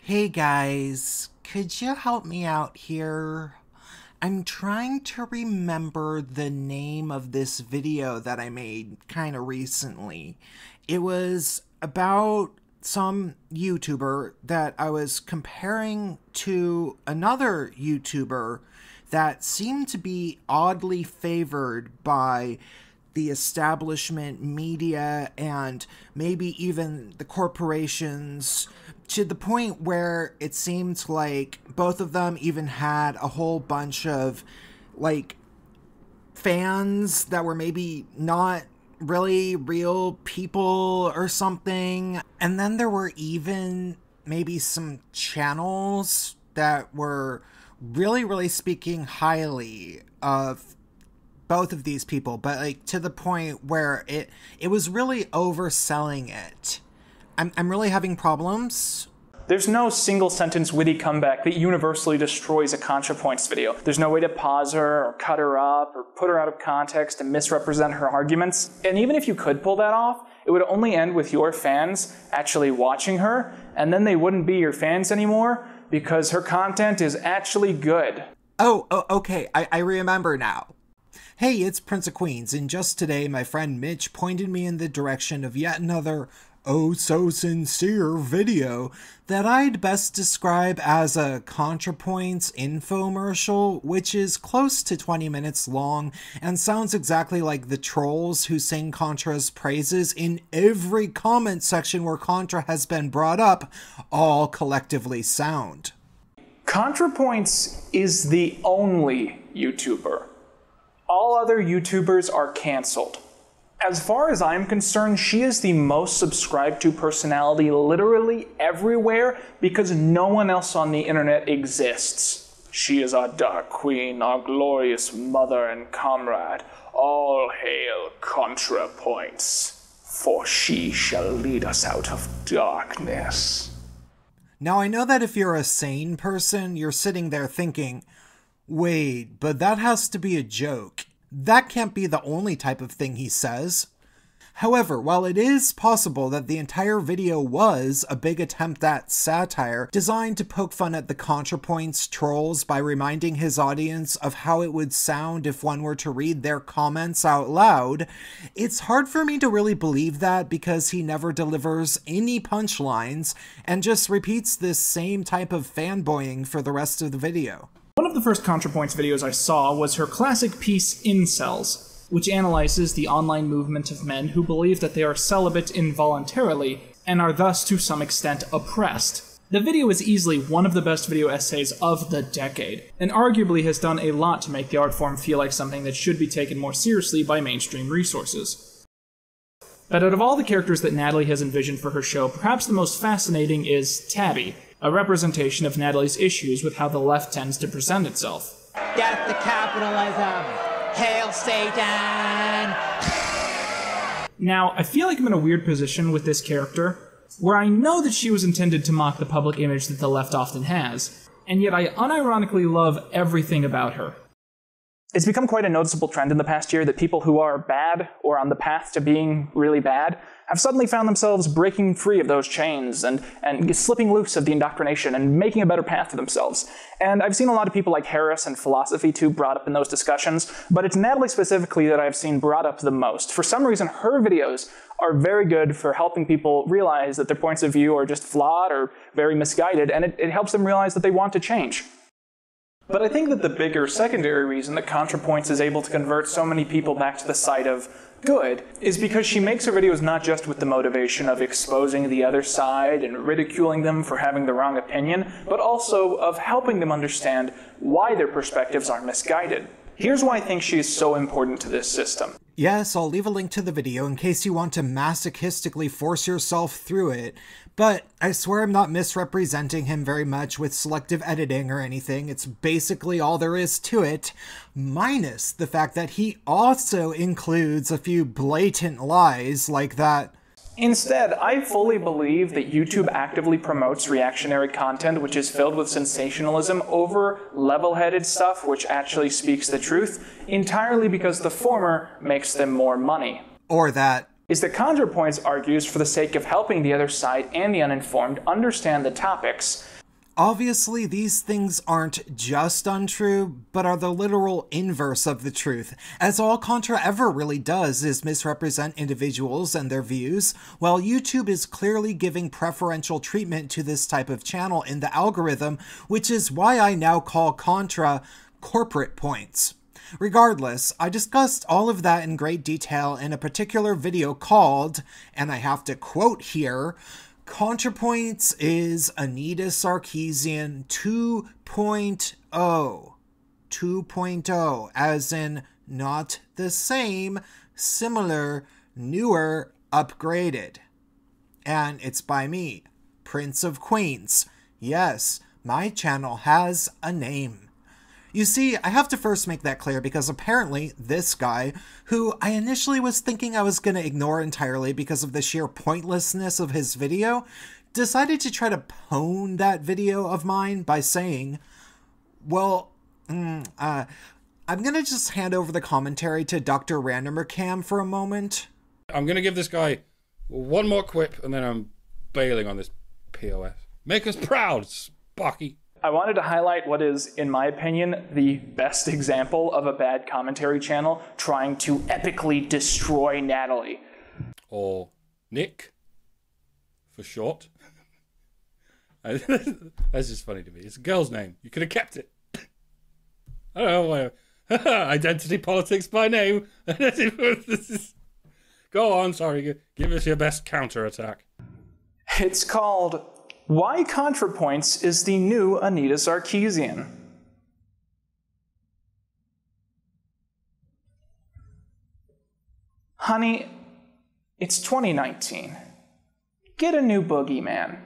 Hey guys, could you help me out here? I'm trying to remember the name of this video that I made kind of recently. It was about some YouTuber that I was comparing to another YouTuber that seemed to be oddly favored by the establishment media and maybe even the corporations, to the point where it seemed like both of them even had a whole bunch of like fans that were maybe not really real people or something. And then there were even maybe some channels that were really speaking highly of both of these people, but like to the point where it was really overselling it. I'm really having problems. There's no single sentence witty comeback that universally destroys a ContraPoints video. There's no way to pause her or cut her up or put her out of context and misrepresent her arguments. And even if you could pull that off, it would only end with your fans actually watching her, and then they wouldn't be your fans anymore because her content is actually good. Oh, okay, I remember now. Hey, it's Prince of Queens, and just today my friend Mitch pointed me in the direction of yet another oh-so-sincere video that I'd best describe as a ContraPoints infomercial, which is close to 20 minutes long and sounds exactly like the trolls who sing Contra's praises in every comment section where Contra has been brought up, all collectively sound. ContraPoints is the only YouTuber. All other YouTubers are canceled. As far as I'm concerned, she is the most subscribed to personality literally everywhere because no one else on the internet exists. She is our dark queen, our glorious mother and comrade. All hail ContraPoints, for she shall lead us out of darkness. Now I know that if you're a sane person, you're sitting there thinking, wait, but that has to be a joke. That can't be the only type of thing he says. However, while it is possible that the entire video was a big attempt at satire, designed to poke fun at the ContraPoints trolls by reminding his audience of how it would sound if one were to read their comments out loud, it's hard for me to really believe that because he never delivers any punchlines and just repeats this same type of fanboying for the rest of the video. One of the first ContraPoints videos I saw was her classic piece Incels, which analyzes the online movement of men who believe that they are celibate involuntarily and are thus to some extent oppressed. The video is easily one of the best video essays of the decade, and arguably has done a lot to make the art form feel like something that should be taken more seriously by mainstream resources. But out of all the characters that Natalie has envisioned for her show, perhaps the most fascinating is Tabby, a representation of Natalie's issues with how the left tends to present itself. Death to capitalism! Hail Satan! Now, I feel like I'm in a weird position with this character, where I know that she was intended to mock the public image that the left often has, and yet I unironically love everything about her. It's become quite a noticeable trend in the past year that people who are bad or on the path to being really bad have suddenly found themselves breaking free of those chains and slipping loose of the indoctrination and making a better path for themselves. And I've seen a lot of people like Harris and Philosophy too brought up in those discussions, but it's Natalie specifically that I've seen brought up the most. For some reason, her videos are very good for helping people realize that their points of view are just flawed or very misguided, and it helps them realize that they want to change. But I think that the bigger secondary reason that ContraPoints is able to convert so many people back to the side of good is because she makes her videos not just with the motivation of exposing the other side and ridiculing them for having the wrong opinion, but also of helping them understand why their perspectives are misguided. Here's why I think she is so important to this system. Yes, I'll leave a link to the video in case you want to masochistically force yourself through it, but I swear I'm not misrepresenting him very much with selective editing or anything. It's basically all there is to it, minus the fact that he also includes a few blatant lies like that. Instead, I fully believe that YouTube actively promotes reactionary content which is filled with sensationalism over level-headed stuff which actually speaks the truth, entirely because the former makes them more money. Or that is that ContraPoints argues for the sake of helping the other side and the uninformed understand the topics, Obviously, these things aren't just untrue, but are the literal inverse of the truth, as all Contra ever really does is misrepresent individuals and their views, while YouTube is clearly giving preferential treatment to this type of channel in the algorithm, which is why I now call Contra corporate points. Regardless, I discussed all of that in great detail in a particular video called, and I have to quote here, ContraPoints is Anita Sarkeesian 2.0. 2.0, as in not the same, similar, newer, upgraded. And it's by me, Prince of Queens. Yes, my channel has a name. You see, I have to first make that clear because apparently this guy, who I initially was thinking I was going to ignore entirely because of the sheer pointlessness of his video, decided to try to pwn that video of mine by saying, well, I'm going to just hand over the commentary to Doctorrandomercam for a moment. I'm going to give this guy one more quip and then I'm bailing on this POS. Make us proud, Sparky. I wanted to highlight what is, in my opinion, the best example of a bad commentary channel trying to epically destroy Natalie. Or Nick, for short. That's just funny to me. It's a girl's name. You could have kept it. I don't know why. Identity politics by name. Go on, sorry. Give us your best counterattack. It's called Why ContraPoints is the New Anita Sarkeesian. Honey, it's 2019. Get a new boogeyman.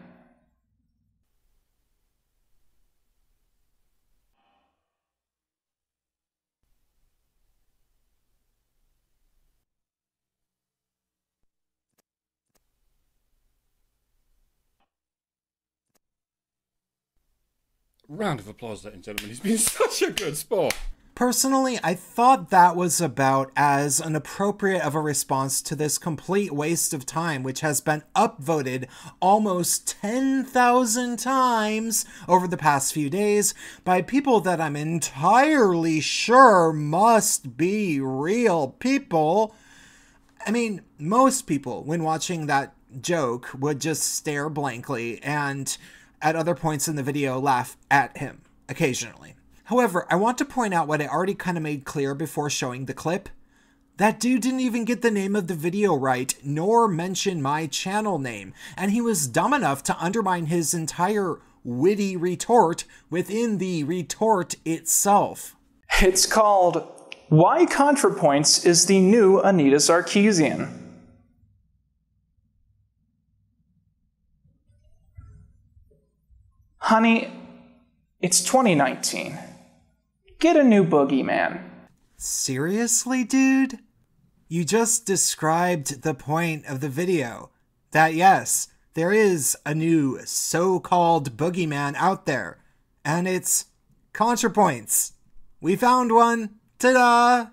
Round of applause, ladies and gentlemen. He's been such a good sport. Personally, I thought that was about as an appropriate of a response to this complete waste of time, which has been upvoted almost 10,000 times over the past few days by people that I'm entirely sure must be real people. I mean, most people, when watching that joke, would just stare blankly and at other points in the video laugh at him, occasionally. However, I want to point out what I already kind of made clear before showing the clip. That dude didn't even get the name of the video right, nor mention my channel name, and he was dumb enough to undermine his entire witty retort within the retort itself. It's called Why ContraPoints is the New Anita Sarkeesian. Honey, it's 2019. Get a new boogeyman. Seriously, dude? You just described the point of the video. That yes, there is a new so-called boogeyman out there. And it's ContraPoints. We found one. Ta-da!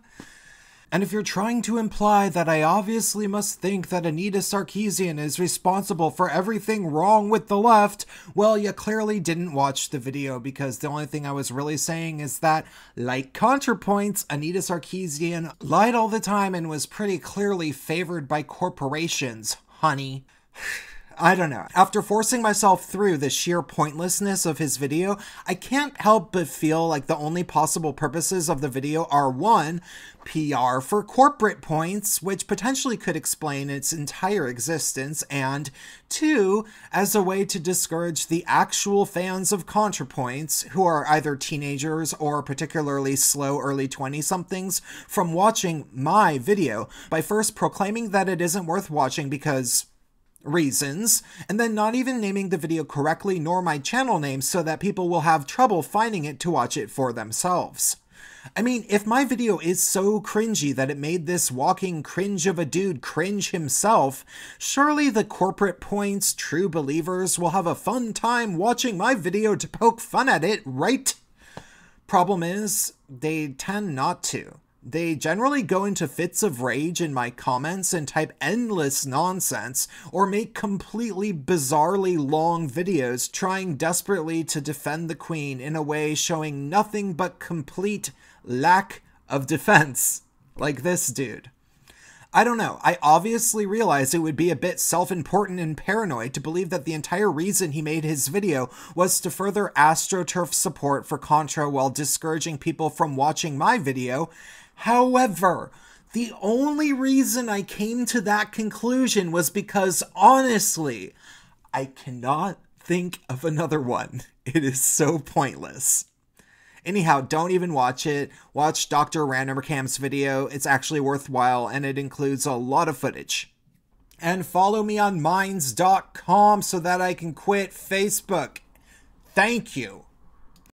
And if you're trying to imply that I obviously must think that Anita Sarkeesian is responsible for everything wrong with the left, well, you clearly didn't watch the video, because the only thing I was really saying is that, like ContraPoints, Anita Sarkeesian lied all the time and was pretty clearly favored by corporations, honey. I don't know. After forcing myself through the sheer pointlessness of his video, I can't help but feel like the only possible purposes of the video are 1, PR for corporate points, which potentially could explain its entire existence, and 2, as a way to discourage the actual fans of ContraPoints, who are either teenagers or particularly slow early 20-somethings, from watching my video by first proclaiming that it isn't worth watching because reasons, and then not even naming the video correctly nor my channel name so that people will have trouble finding it to watch it for themselves. I mean, if my video is so cringy that it made this walking cringe of a dude cringe himself, surely the corporate points true believers will have a fun time watching my video to poke fun at it, right? Problem is, they tend not to. They generally go into fits of rage in my comments and type endless nonsense, or make completely bizarrely long videos trying desperately to defend the Queen in a way showing nothing but complete lack of defense, like this dude. I don't know, I obviously realized it would be a bit self-important and paranoid to believe that the entire reason he made his video was to further AstroTurf support for Contra while discouraging people from watching my video. However, the only reason I came to that conclusion was because, honestly, I cannot think of another one. It is so pointless. Anyhow, don't even watch it. Watch Doctorrandomercam's video. It's actually worthwhile, and it includes a lot of footage. And follow me on minds.com so that I can quit Facebook. Thank you.